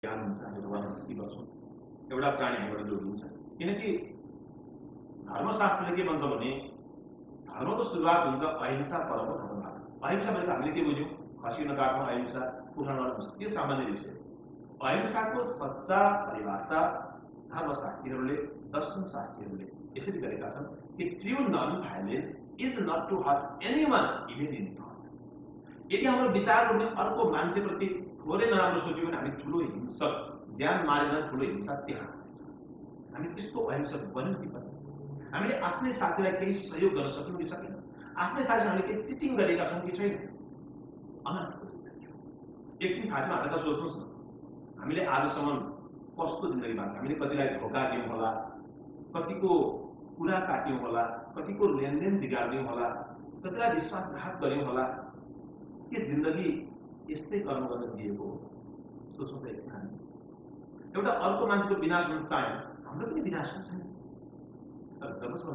ज्ञान हुन्छ हामी भगवानलाई के गर्छौँ एउटा प्राणी हामीबाट जोडिन्छ किनकि धर्मशास्त्रले के भन्छ भने धर्मको सुरुवात हुन्छ अहिंसा परमो धर्मबाट अहिंसा भनेको हामीले के बुझ्यौँ खसी नकाट्नु अहिंसा कुखुरा नकाट्नु यो सामान्य विषय अहिंसाको सच्चा परिभाषा धर्मशास्त्रीहरूले दर्शनशास्त्रीहरूले यसरी गरेका छन् कि true non violence is not to hurt anyone even in thought यदि हाम्रो विचार गर्ने अर्को मान्छेप्रति थोरै नराम्रो सोच्यो भने हामी ठुलो हिंसक ज्यान मारेर ठुलो हिंसा त्यहाँ हुनेछ हामी त्यस्तो अहिंसक बन्यौँ कि पनि हामीले आफ्नै साथीलाई केही सहयोग गर्न सक्यौँ कि सकेनौँ आफ्नै साथीसँग हामीले केही चिटिङ गरेका छौँ कि छैन अनन्तको जिन्दगी हो एकछिन छातीमा हालेर सोच्नुहोस् न हामीले आजसम्म कस्तो जिन्दगी बाँच्यौँ हामीले कतिलाई धोका दियौँ होला कतिको कुरा काट्यौँ होला कतिको लेनदेन बिगार्यौँ होला कतिलाई विश्वासघात गर्यौँ होला के जिन्दगी यस्तै कर्म गर्न दिएको हो सोच्नु त एकछिन हामी एउटा अर्को मान्छेको विनाश हुन चाह्यौँ हाम्रो पनि विनाश हुन्छ नि तर जबसम्म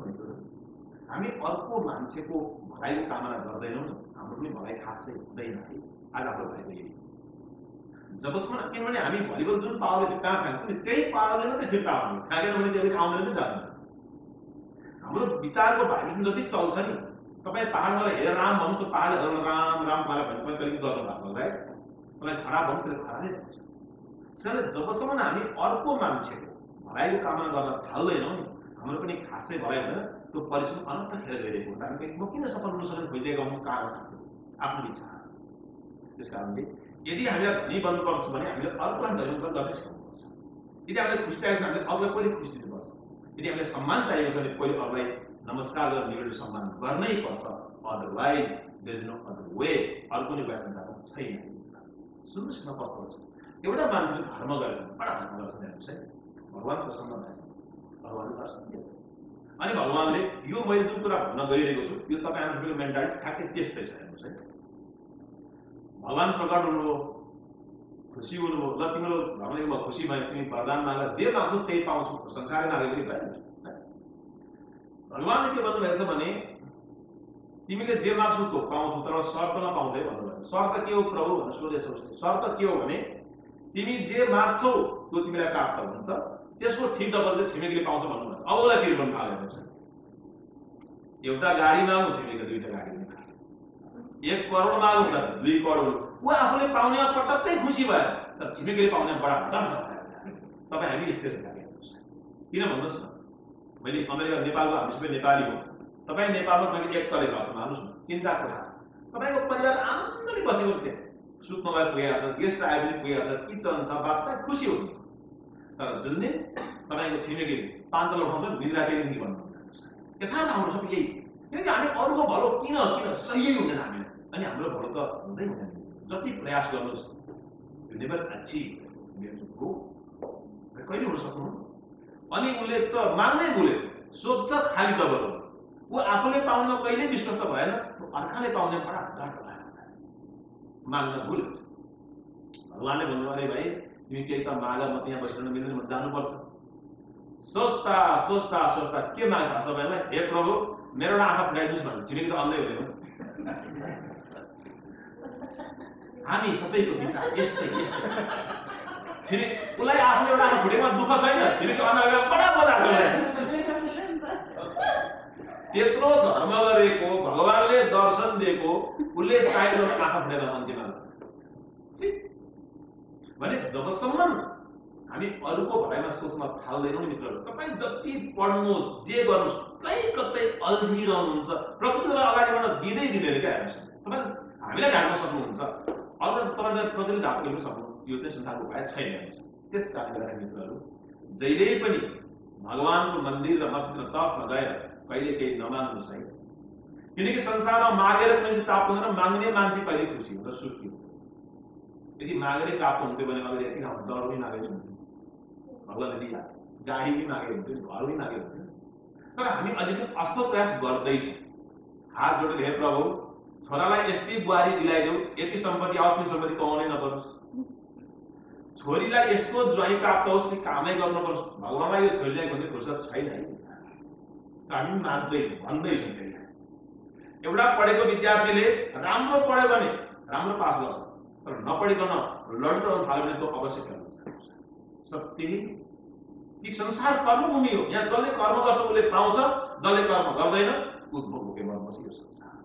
हामी अर्को मान्छेको भलाइको कामना गर्दैनौँ हाम्रो पनि भलाइ खासै हुँदैन है आज हाम्रो भएको यही जबसम्म किनभने हामी भलिबल जुन पावरले कहाँ खान्छौँ नि त्यही पावरले मात्रै फिर्ता आउने खाँदैन भने त्यसले आउँदैन नि जाँदैन हाम्रो विचारको भाइब्रेसन जति चल्छ नि तपाईँ पहाडमा हेरेर राम भन्नु त पहाडले राम राम मलाई भन्नु पनि कहिले गर्नु भएको राइट तपाईँ खराब भन्नु त्यसले खराबै हुन्छ त्यसैले जबसम्म हामी अर्को मान्छेको भलाइको कामना गर्न थाल्दैनौँ नि हाम्रो पनि खासै भलाइ हुँदैन त्यो परिश्रम अनन्त खेर गइरहेको हुन्छ हामी म किन सफल हुन सक्ने खोजिरहेको हुनु कारण आफ्नो विचार त्यस कारणले यदि हामीलाई धनी बन्नुपर्छ भने हामीले अर्कोलाई धनी गर्न सिकाउनुपर्छ यदि हामीलाई खुसी चाहिएको छ हामीले अरूलाई पहिले खुसी दिनुपर्छ यदि हामीलाई सम्मान चाहिएको छ भने पहिले अरूलाई नमस्कार गरेर निवेदन सम्मान गर्नै पर्छ otherwise there is no other way अर्को नै वैसन्ता छैन सुन्नुहोस् न कस्तो छ एउटा मान्छेले धर्म गरेर बडा धर्म गर्छ है भगवान प्रसन्न भएछ भगवानले दर्शन दिएछ अनि भगवानले यो मैले जुन कुरा भन्न गइरहेको छु यो तपाईँहरूको मेन्टालिटी ठ्याक्कै त्यस्तै छ हेर्नुहोस् है भगवान प्रकट हुनुभयो खुसी हुनुभयो ल तिम्रो धर्मले खुसी भयो तिमी वरदान माग जे माग्छौ त्यही पाउँछौ संसारै मागे पनि भइहाल्छ भगवानले के भन्नुभएछ भने तिमीले जे माग्छौ त्यो पाउँछौ तर शर्त नपाउँदै भन्नुभयो शर्त के हो प्रभु भनेर सोधेछ उसले शर्त के हो भने तिमी जे माग्छौ त्यो तिमीलाई प्राप्त हुन्छ त्यसको ठिक डबल चाहिँ छिमेकीले पाउँछ भन्नुभएछ अब उसलाई के गर्नु थाल्यो एउटा गाडी माग्नु छिमेकीले दुईटा गाडी 1 करोड माग्नु त 2 करोड ऊ आफूले पाउने पटक्कै खुसी भयो तर छिमेकीले पाउने बडा डर तपाईँ हामी यस्तै किन भन्नुहोस् न मैले अमेरिका नेपालको हामी सबै नेपाली हो तपाईँ नेपालमा मैले एक तले घर छ मान्नुहोस् न 3 कोठा छ तपाईँको परिवार आनन्दले बसेको थियो सुत्नलाई पुगेको छ गेस्ट आए पनि पुगेको छ किचन छ बात खुसी हुनुहुन्छ तर जुन दिन तपाईँको छिमेकीले 5 तला उठाउँछ नि बिग्राकेले नि भन्नुहुन्छ यथार्थ हाम्रो सबै यही किनकि हामी अरूको भलो किन सही हुँदैन हामीले अनि हाम्रो भलो त हुँदै हुँदैन जति प्रयास गर्नुहोस् यु नेभर अचिभ कहिले हुन सक्नु अनि उसले त माग्नै भुलेछ सोध्छ खाली दबल ऊ आफूले पाउन कहिले विश्वस्त भएन अर्काले पाउने बडा डर भयो माग्न भुलेछ भगवानले भन्नु अरे भाइ तिमी केही त माग म त्यहाँ बसेर मिल्दैन म जानुपर्छ सोच्दा सोच्दा सोच्दा के माग्छ तपाईँलाई हे प्रभु मेरो आँखा फुटाइदिनुहोस् भन्नु छिमेकी त अन्धै हुँदैन हामी सबैको विचार यस्तै यस्तै छिमेकी उसलाई आफूले एउटा आँखा फुटेकोमा दुःख छैन छिमेकी अनुहारमा बडा मजा छ त्यत्रो धर्म गरेको भगवानले दर्शन दिएको उसले चाहिएको आँखा फुटेर अन्त्यमा भने जबसम्म हामी अरूको भलाइमा सोच्न थाल्दैनौँ नि मित्रहरू तपाईँ जति पढ्नुहोस् जे गर्नुहोस् कहीँ कतै अल्झिरहनुहुन्छ प्रकृतिलाई अगाडि बढ्न दिँदै दिँदैन क्या हेर्नुहोस् तपाईँ हामीलाई ढाक्न सक्नुहुन्छ अरू तपाईँले प्रकृतिले ढाक्न सक्नु यो चाहिँ संसारको उपाय छैन त्यस कारणले गर्दा मित्रहरू जहिले पनि भगवानको मन्दिर र मस्जिद र तर्फमा गएर कहिले केही नमाग्नुहोस् है किनकि संसारमा मागेर कुनै प्राप्त हुँदैन माग्ने मान्छे कहिले खुसी हुन्छ सुखी हुन्छ यदि मागेरै प्राप्त हुन्थ्यो भने मैले यति दर पनि मागेको हुन्थ्यो भगवानले दिइहाल्यो गाडी पनि मागेको हुन्थ्यो घर पनि मागेको हुन्थ्यो तर हामी अलिकति अस्तो प्रयास गर्दैछौँ हात जोडेर हे प्रभु छोरालाई यस्तै बुहारी दिलाइदेऊ यति सम्पत्ति आओस् नि सम्पत्ति कमाउनै नपरोस् छोरीलाई यस्तो ज्वाइँ प्राप्त होस् कि कामै गर्नुपर्छ भगवानलाई यो छोरीलाई भन्ने फुर्सद छैन है हामी माग्दैछौँ भन्दैछौँ एउटा पढेको विद्यार्थीले राम्रो पढ्यो भने राम्रो पास गर्छ तर नपढिकन लडिरहनु थाल्यो भने त्यो अवश्य फेल हुन्छ सत्य कि संसार कर्मभूमि हो। यहाँ जसले कर्म गर्छ उसले पाउँछ, जसले कर्म गर्दैन ऊ भोके मर्छ यो संसार।